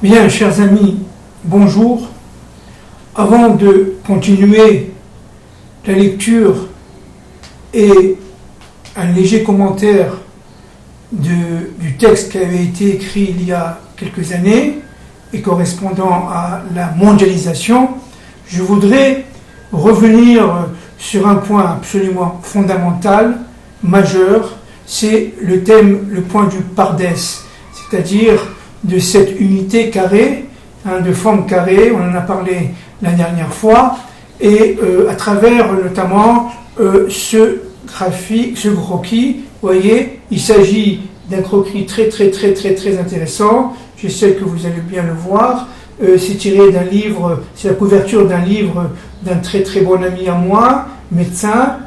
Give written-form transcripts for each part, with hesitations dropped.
Bien, chers amis, bonjour. Avant de continuer la lecture et un léger commentaire du texte qui avait été écrit il y a quelques années et correspondant à la mondialisation, je voudrais revenir sur un point absolument fondamental, majeur, c'est le point du Pardès, c'est-à-dire de cette unité carrée, de forme carrée, on en a parlé la dernière fois, et à travers notamment ce croquis, vous voyez, il s'agit d'un croquis très intéressant, je sais que vous allez bien le voir, c'est tiré d'un livre, c'est la couverture d'un livre d'un très bon ami à moi, médecin,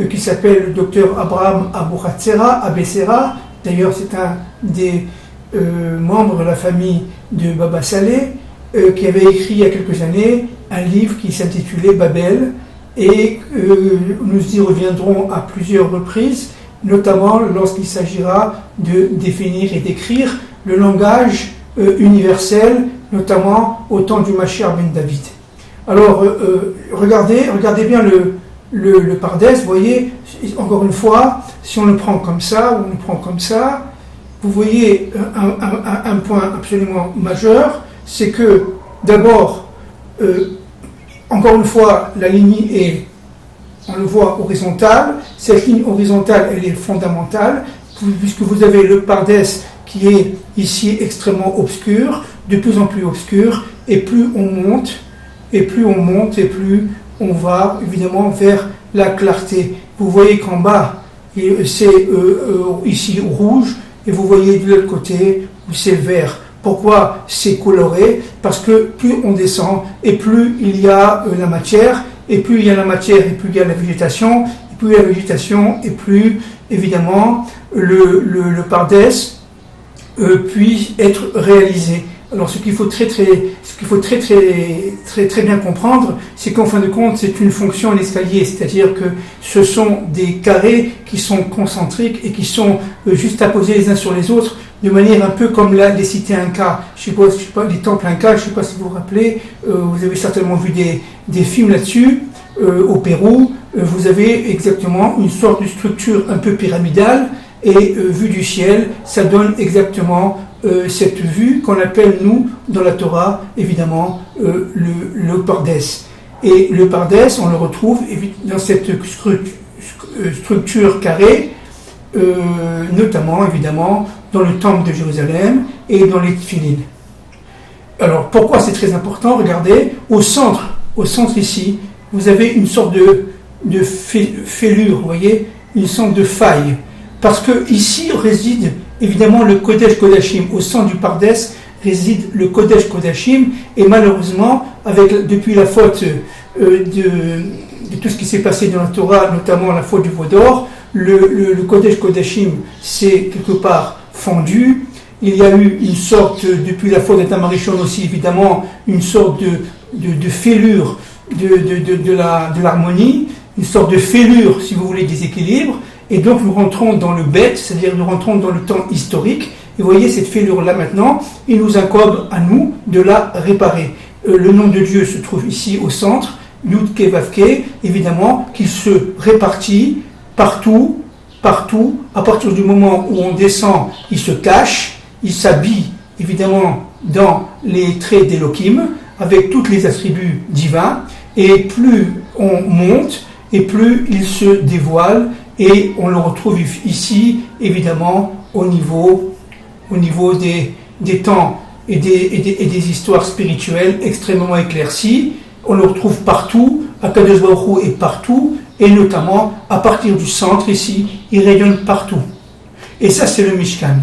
qui s'appelle le docteur Abraham Abessera, d'ailleurs c'est un des membres de la famille de Baba Saleh, qui avait écrit il y a quelques années un livre qui s'intitulait Babel, et nous y reviendrons à plusieurs reprises, notamment lorsqu'il s'agira de définir et d'écrire le langage universel, notamment au temps du Mashiach ben David. Alors, regardez bien le Pardès, vous voyez, encore une fois, si on le prend comme ça, ou on le prend comme ça, vous voyez un point absolument majeur, c'est que d'abord, encore une fois, la ligne est, on le voit, horizontale. Cette ligne horizontale, elle est fondamentale, puisque vous avez le Pardès qui est ici extrêmement obscur, de plus en plus obscur, et plus on monte, et plus on va évidemment vers la clarté. Vous voyez qu'en bas, c'est ici rouge, et vous voyez de l'autre côté où c'est vert. Pourquoi c'est coloré? Parce que plus on descend, et plus il y a la matière, et plus il y a la matière, et plus il y a la végétation, et plus il y a la végétation, et plus évidemment le Pardès puisse être réalisé. Alors ce qu'il faut très bien comprendre, c'est qu'en fin de compte, c'est une fonction à l'escalier, c'est-à-dire que ce sont des carrés qui sont concentriques et qui sont juste apposés les uns sur les autres, de manière un peu comme les cités Incas. Je sais pas, les temples Incas, je ne sais pas si vous vous rappelez, vous avez certainement vu des films là-dessus, au Pérou, vous avez exactement une sorte de structure un peu pyramidale, et vue du ciel, ça donne exactement cette vue qu'on appelle, nous, dans la Torah, évidemment, le Pardès. Et le Pardès, on le retrouve dans cette structure carrée, notamment, évidemment, dans le temple de Jérusalem et dans les Tfilines. Alors, pourquoi c'est très important? Regardez, au centre ici, vous avez une sorte de fêlure, vous voyez, une sorte de faille. Parce que ici réside évidemment le Kodesh Kodashim. Au centre du Pardès réside le Kodesh Kodashim, et malheureusement, depuis la faute de tout ce qui s'est passé dans la Torah, notamment la faute du veau d'or, le Kodesh Kodashim s'est quelque part fendu. Il y a eu une sorte, depuis la faute d'Adam Arishon aussi évidemment, une sorte de fêlure de l'harmonie, une sorte de fêlure, si vous voulez, déséquilibre. Et donc nous rentrons dans le bête, c'est-à-dire nous rentrons dans le temps historique, et vous voyez cette fêlure-là maintenant, il nous incombe à nous de la réparer. Le nom de Dieu se trouve ici au centre, Yud Ke Vav Ke, évidemment, qu'il se répartit partout, à partir du moment où on descend, il se cache, il s'habille évidemment dans les traits d'Elohim, avec tous les attributs divins, et plus on monte, et plus il se dévoile, et on le retrouve ici, évidemment, au niveau des temps et des histoires spirituelles extrêmement éclaircies. On le retrouve partout, Akadosh Baruch Hu est partout, et notamment à partir du centre ici, il rayonne partout. Et ça, c'est le Mishkan.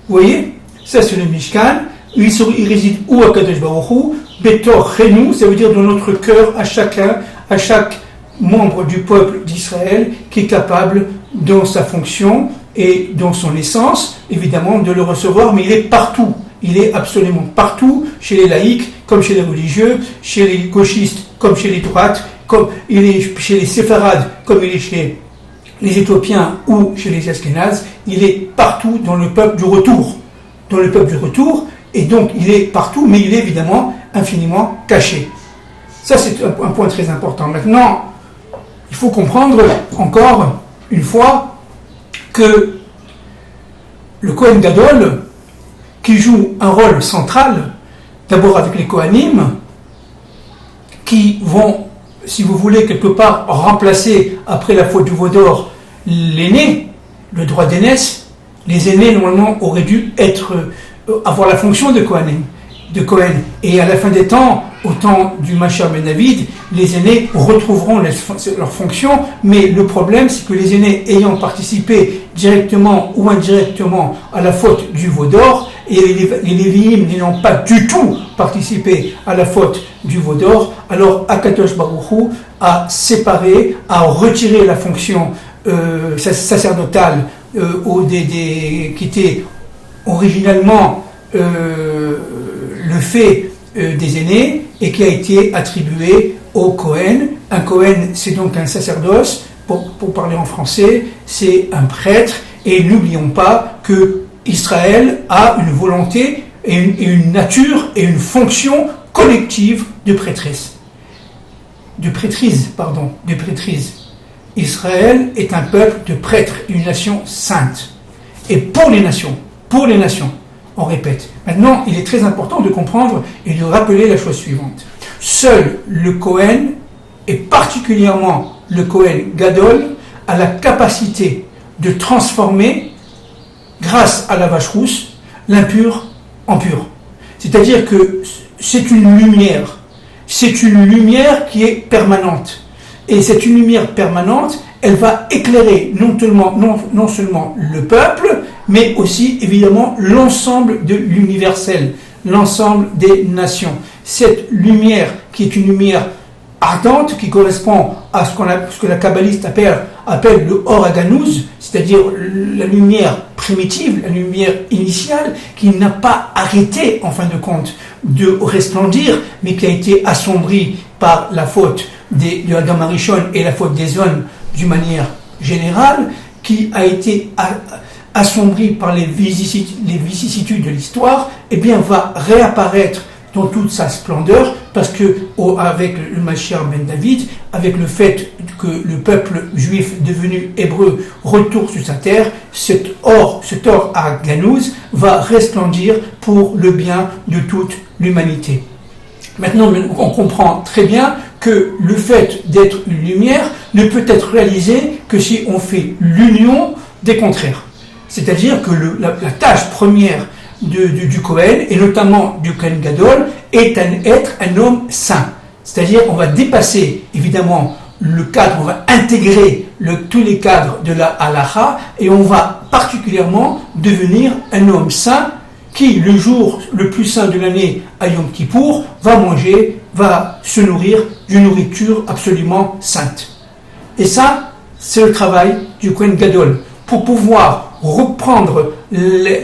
Vous voyez? Ça, c'est le Mishkan. Il réside où Akadosh Baruch Hu? Betor Chenu, ça veut dire dans notre cœur, à chaque membre du peuple d'Israël qui est capable, dans sa fonction et dans son essence, évidemment, de le recevoir, mais il est partout. Il est absolument partout, chez les laïcs, comme chez les religieux, chez les gauchistes, comme chez les droites, comme il est chez les séfarades, comme il est chez les Éthiopiens ou chez les Ashkénazes. Il est partout dans le peuple du retour. et donc il est partout, mais il est évidemment infiniment caché. Ça, c'est un point très important. Maintenant, il faut comprendre encore une fois que le Kohen Gadol, qui joue un rôle central, d'abord avec les Kohanim, qui vont, si vous voulez, quelque part remplacer, après la faute du veau d'or, l'aîné, le droit d'aînesse. Les aînés, normalement, auraient dû avoir la fonction de Kohanim, de Kohen. Et à la fin des temps, au temps du Mashiach ben David, les aînés retrouveront leur fonction, mais le problème, c'est que les aînés ayant participé directement ou indirectement à la faute du veau d'or, et les Lévi'im n'ayant pas du tout participé à la faute du veau d'or, alors Akadosh Baruch Hu a séparé, a retiré la fonction sacerdotale qui était originalement le fait des aînés et qui a été attribué au Kohen. Un Kohen, c'est donc un sacerdoce, pour parler en français, c'est un prêtre, et n'oublions pas que Israël a une volonté et une nature et une fonction collective de prêtrise. Israël est un peuple de prêtres, une nation sainte. Et pour les nations, on répète. Maintenant, il est très important de comprendre et de rappeler la chose suivante. Seul le Kohen, et particulièrement le Kohen Gadol, a la capacité de transformer, grâce à la vache rousse, l'impur en pur. C'est-à-dire que c'est une lumière qui est permanente. Et cette lumière permanente, elle va éclairer non seulement le peuple, mais aussi évidemment l'ensemble de l'universel, l'ensemble des nations. Cette lumière qui est une lumière ardente, qui correspond à ce que la kabbaliste appelle le Or HaGanuz, c'est-à-dire la lumière primitive, la lumière initiale, qui n'a pas arrêté, en fin de compte, de resplendir, mais qui a été assombrie par la faute de Adam Arishon et la faute des hommes d'une manière générale, qui a été assombrie par les vicissitudes de l'histoire, eh bien va réapparaître dans toute sa splendeur, parce que avec le Mashiach ben David, avec le fait que le peuple juif devenu hébreu retourne sur sa terre, cet or à Ganouz va resplendir pour le bien de toute l'humanité. Maintenant, on comprend très bien que le fait d'être une lumière ne peut être réalisé que si on fait l'union des contraires. C'est-à-dire que la tâche première du Kohen, et notamment du Kohen Gadol, est être un homme saint. C'est-à-dire on va dépasser évidemment le cadre, on va intégrer tous les cadres de la halacha, et on va particulièrement devenir un homme saint qui, le jour le plus saint de l'année à Yom Kippour, va se nourrir d'une nourriture absolument sainte. Et ça, c'est le travail du Kohen Gadol, pour pouvoir reprendre,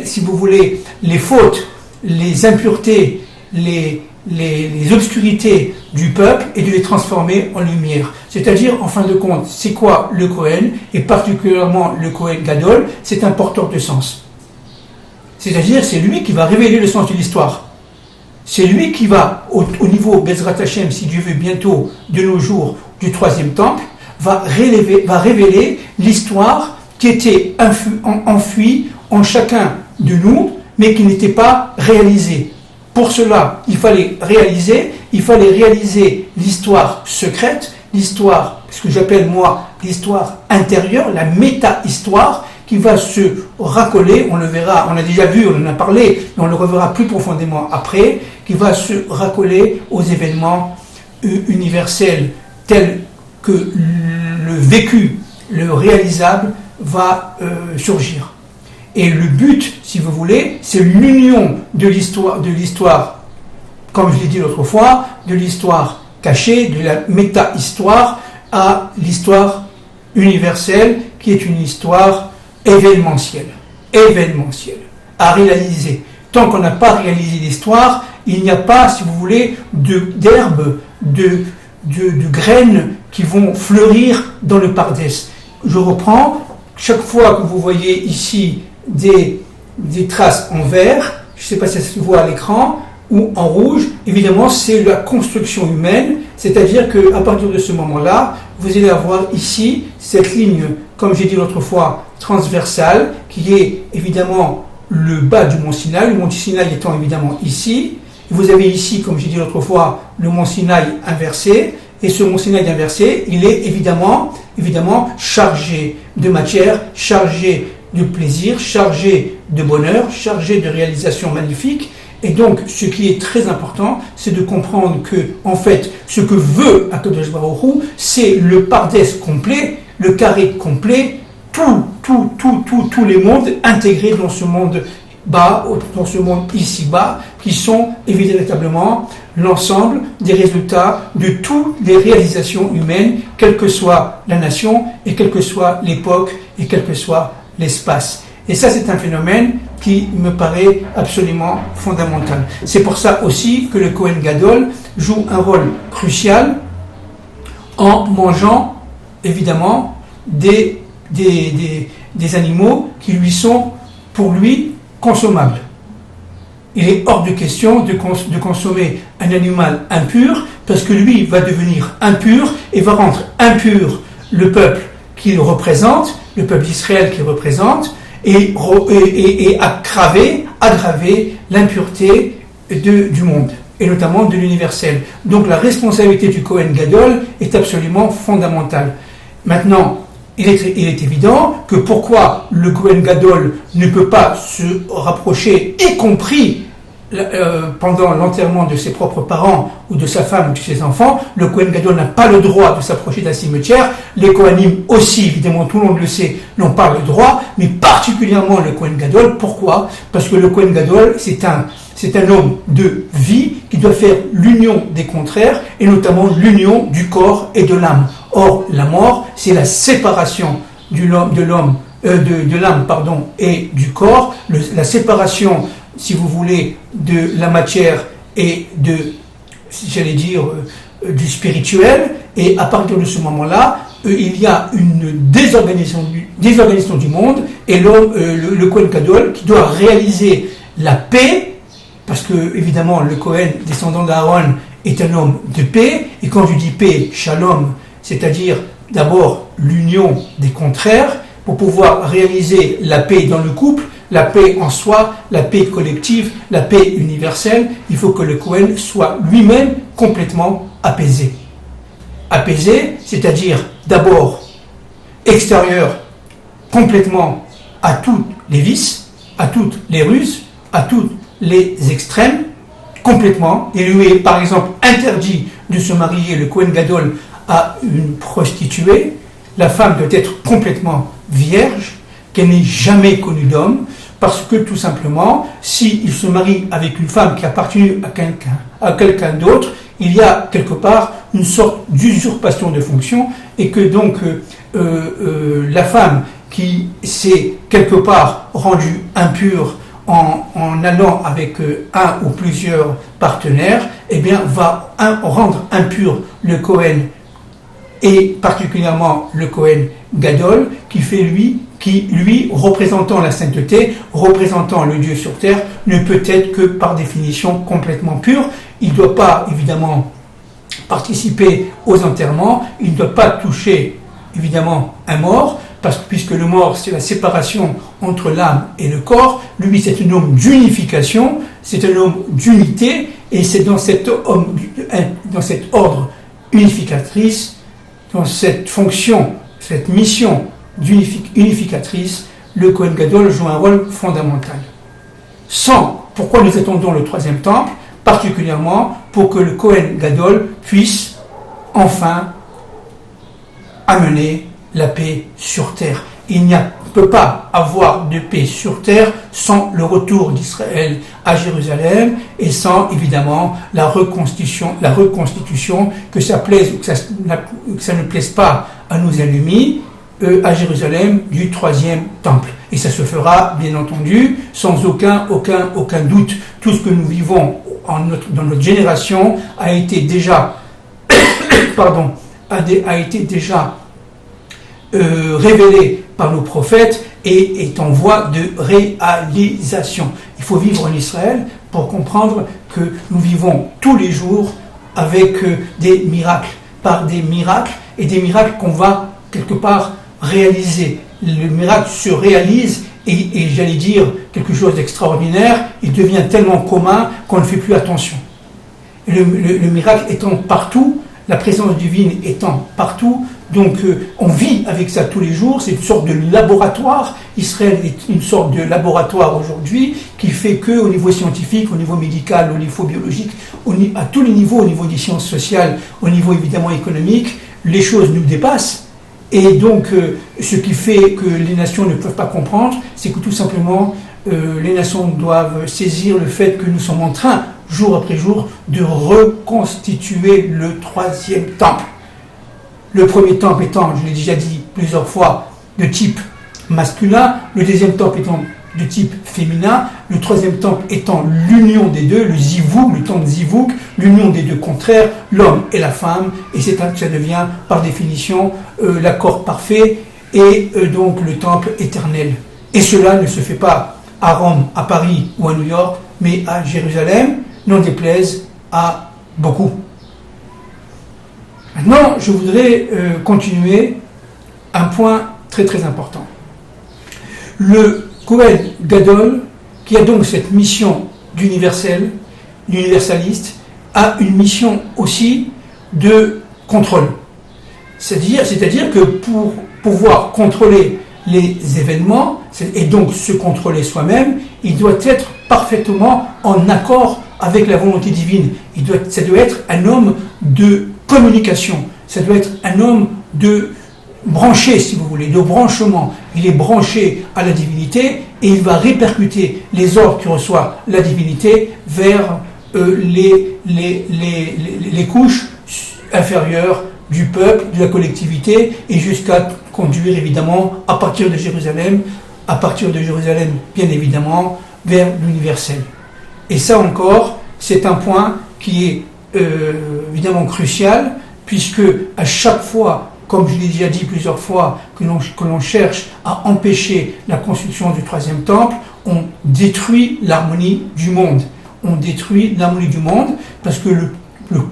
si vous voulez, les fautes, les impuretés, les obscurités du peuple et de les transformer en lumière. C'est-à-dire, en fin de compte, c'est quoi le Kohen, et particulièrement le Kohen Gadol? C'est un porteur de sens. C'est-à-dire, c'est lui qui va révéler le sens de l'histoire. C'est lui qui va, au niveau Bezrat Hashem, si Dieu veut bientôt, de nos jours, du troisième temple, va révéler l'histoire qui était enfouie en chacun de nous, mais qui n'était pas réalisée. Pour cela, il fallait réaliser l'histoire secrète, l'histoire, ce que j'appelle moi l'histoire intérieure, la méta-histoire, qui va se raccoler, on le verra, on a déjà vu, on en a parlé, mais on le reverra plus profondément après, qui va se raccoler aux événements universels tels que le vécu, le réalisable va surgir. Et le but, si vous voulez, c'est l'union de l'histoire, comme je l'ai dit l'autre fois, de l'histoire cachée, de la méta-histoire, à l'histoire universelle, qui est une histoire événementielle, à réaliser. Tant qu'on n'a pas réalisé l'histoire, il n'y a pas, si vous voulez, d'herbes, de graines qui vont fleurir dans le Pardès. Je reprends, chaque fois que vous voyez ici des traces en vert, je ne sais pas si ça se voit à l'écran, ou en rouge, évidemment, c'est la construction humaine, c'est-à-dire qu'à partir de ce moment-là, vous allez avoir ici cette ligne, comme j'ai dit l'autre fois, transversale, qui est évidemment le bas du mont Sinaï, le mont Sinaï étant évidemment ici. Vous avez ici, comme j'ai dit l'autre fois, le mont Sinaï inversé, et ce mont Sinaï inversé, il est évidemment chargé de matière, chargé de plaisir, chargé de bonheur, chargé de réalisations magnifiques. Et donc, ce qui est très important, c'est de comprendre que, en fait, ce que veut Akadosh Baruch Hu, c'est le pardès complet, le carré complet, tous les mondes intégrés dans ce monde bas, dans ce monde ici-bas, qui sont véritablement l'ensemble des résultats de toutes les réalisations humaines, quelle que soit la nation, et quelle que soit l'époque, et quel que soit l'espace. Et ça, c'est un phénomène qui me paraît absolument fondamental. C'est pour ça aussi que le Kohen Gadol joue un rôle crucial en mangeant, évidemment, des animaux qui lui sont, pour lui, consommables. Il est hors de question de consommer un animal impur, parce que lui va devenir impur et va rendre impur le peuple qu'il représente, le peuple d'Israël qu'il représente, et aggraver l'impureté du monde, et notamment de l'universel. Donc la responsabilité du Kohen Gadol est absolument fondamentale. Maintenant, il est évident que pourquoi le Kohen Gadol ne peut pas se rapprocher, y compris pendant l'enterrement de ses propres parents ou de sa femme ou de ses enfants, le Kohen Gadol n'a pas le droit de s'approcher d'un cimetière. Les Kohanim aussi, évidemment, tout le monde le sait, n'ont pas le droit, mais particulièrement le Kohen Gadol. Pourquoi ? Parce que le Kohen Gadol, c'est un homme de vie qui doit faire l'union des contraires, et notamment l'union du corps et de l'âme. Or, la mort, c'est la séparation de l'âme et du corps, la séparation, si vous voulez, de la matière et du spirituel. Et à partir de ce moment-là, il y a une désorganisation du monde, et le Kohen Gadol qui doit réaliser la paix, parce que évidemment le Kohen, descendant d'Aaron, est un homme de paix. Et quand je dis paix, shalom, c'est-à-dire d'abord l'union des contraires, pour pouvoir réaliser la paix dans le couple, la paix en soi, la paix collective, la paix universelle, il faut que le Kohen soit lui-même complètement apaisé. Apaisé, c'est-à-dire d'abord extérieur complètement à tous les vices, à toutes les ruses, à tous les extrêmes, complètement. Il lui est par exemple interdit de se marier, le Kohen Gadol, à une prostituée. La femme doit être complètement vierge, qu'elle n'ait jamais connu d'homme, parce que tout simplement, s'il se marie avec une femme qui appartient à quelqu'un d'autre, il y a quelque part une sorte d'usurpation de fonction, et que donc la femme qui s'est quelque part rendue impure en allant avec un ou plusieurs partenaires, eh bien va rendre impur le Kohen, et particulièrement le Kohen Gadol, qui lui, représentant la sainteté, représentant le Dieu sur terre, ne peut être que par définition complètement pur. Il ne doit pas, évidemment, participer aux enterrements, il ne doit pas toucher, évidemment, un mort, puisque le mort, c'est la séparation entre l'âme et le corps. Lui, c'est un homme d'unification, c'est un homme d'unité, et c'est dans cet ordre unificatrice, dans cette fonction, cette mission unificatrice, le Kohen Gadol joue un rôle fondamental. Pourquoi nous attendons le troisième temple ? Particulièrement pour que le Kohen Gadol puisse enfin amener la paix sur terre. Il ne peut pas avoir de paix sur terre sans le retour d'Israël à Jérusalem, et sans évidemment la reconstitution, que ça plaise ou que ça ne plaise pas à nos ennemis, à Jérusalem, du troisième temple. Et ça se fera, bien entendu, sans aucun doute. Tout ce que nous vivons dans notre génération a été déjà révélé par nos prophètes et est en voie de réalisation. Il faut vivre en Israël pour comprendre que nous vivons tous les jours avec des miracles, par des miracles, et des miracles qu'on va quelque part réaliser. Le miracle se réalise et j'allais dire quelque chose d'extraordinaire, il devient tellement commun qu'on ne fait plus attention. Et le miracle étant partout, la présence divine étant partout, donc on vit avec ça tous les jours, c'est une sorte de laboratoire. Israël est une sorte de laboratoire aujourd'hui qui fait qu'au niveau scientifique, au niveau médical, au niveau biologique, à tous les niveaux, au niveau des sciences sociales, au niveau évidemment économique, les choses nous dépassent. Et donc ce qui fait que les nations ne peuvent pas comprendre, c'est que tout simplement les nations doivent saisir le fait que nous sommes en train, jour après jour, de reconstituer le troisième temple. Le premier temple étant, je l'ai déjà dit plusieurs fois, de type masculin, le deuxième temple étant de type féminin, le troisième temple étant l'union des deux, le zivouk, le temple zivouk, l'union des deux contraires, l'homme et la femme, et ça devient par définition l'accord parfait et donc le temple éternel. Et cela ne se fait pas à Rome, à Paris ou à New York, mais à Jérusalem, n'en déplaise à beaucoup. Maintenant, je voudrais continuer un point très très important. Le Kohen Gadol, qui a donc cette mission d'universaliste, a une mission aussi de contrôle. C'est-à-dire que pour pouvoir contrôler les événements, et donc se contrôler soi-même, il doit être parfaitement en accord avec la volonté divine. Ça doit être un homme de communication, ça doit être un homme de branché, si vous voulez, de branchement. Il est branché à la divinité et il va répercuter les ordres que reçoit la divinité vers les couches inférieures du peuple, de la collectivité, et jusqu'à conduire évidemment à partir de Jérusalem bien évidemment vers l'universel. Et ça encore, c'est un point qui est évidemment crucial, puisque à chaque fois, comme je l'ai déjà dit plusieurs fois, que l'on cherche à empêcher la construction du troisième temple, on détruit l'harmonie du monde. On détruit l'harmonie du monde parce que le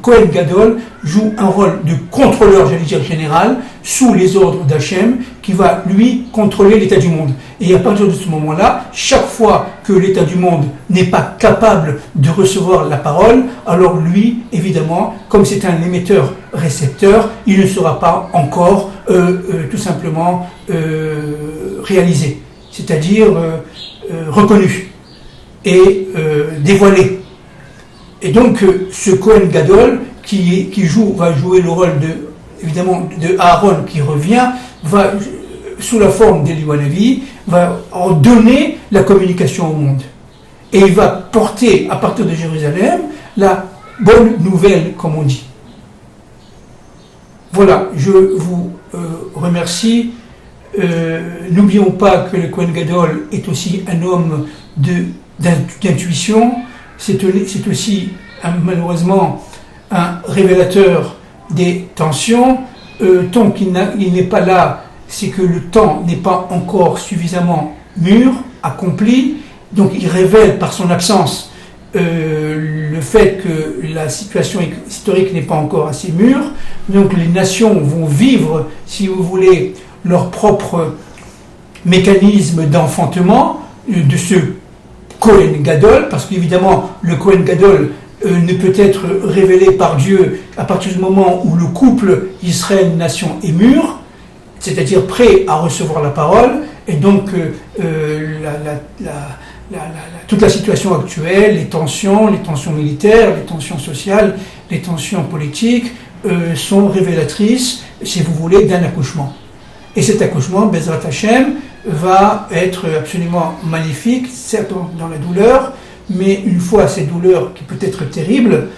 Kohen Gadol joue un rôle de contrôleur, j'allais dire général, sous les ordres d'Hachem, qui va, lui, contrôler l'état du monde. Et à partir de ce moment-là, chaque fois que l'état du monde n'est pas capable de recevoir la parole, alors lui, évidemment, comme c'est un émetteur-récepteur, il ne sera pas encore tout simplement réalisé, c'est-à-dire reconnu et dévoilé. Et donc, ce Kohen Gadol va jouer le rôle évidemment de Aaron qui revient, va, sous la forme d'Eliyahu Hanavi, va en donner la communication au monde. Et il va porter, à partir de Jérusalem, la bonne nouvelle, comme on dit. Voilà, je vous remercie. N'oublions pas que le Kohen Gadol est aussi un homme d'intuition. C'est aussi malheureusement un révélateur des tensions. Tant qu'il n'est pas là, c'est que le temps n'est pas encore suffisamment mûr, accompli. Donc il révèle par son absence le fait que la situation historique n'est pas encore assez mûre. Donc les nations vont vivre, si vous voulez, leur propre mécanisme d'enfantement de ce Kohen Gadol, parce qu'évidemment le Kohen Gadol ne peut être révélé par Dieu à partir du moment où le couple Israël-Nation est mûr, c'est-à-dire prêt à recevoir la parole, et donc toute la situation actuelle, les tensions militaires, les tensions sociales, les tensions politiques sont révélatrices, si vous voulez, d'un accouchement. Et cet accouchement, Bezrat Hashem, va être absolument magnifique, certes dans la douleur, mais une fois cette douleur qui peut être terrible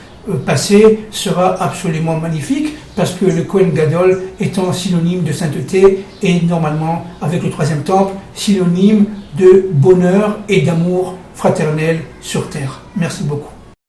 passée, sera absolument magnifique, parce que le Kohen Gadol étant synonyme de sainteté et normalement, avec le troisième temple, synonyme de bonheur et d'amour fraternel sur terre. Merci beaucoup.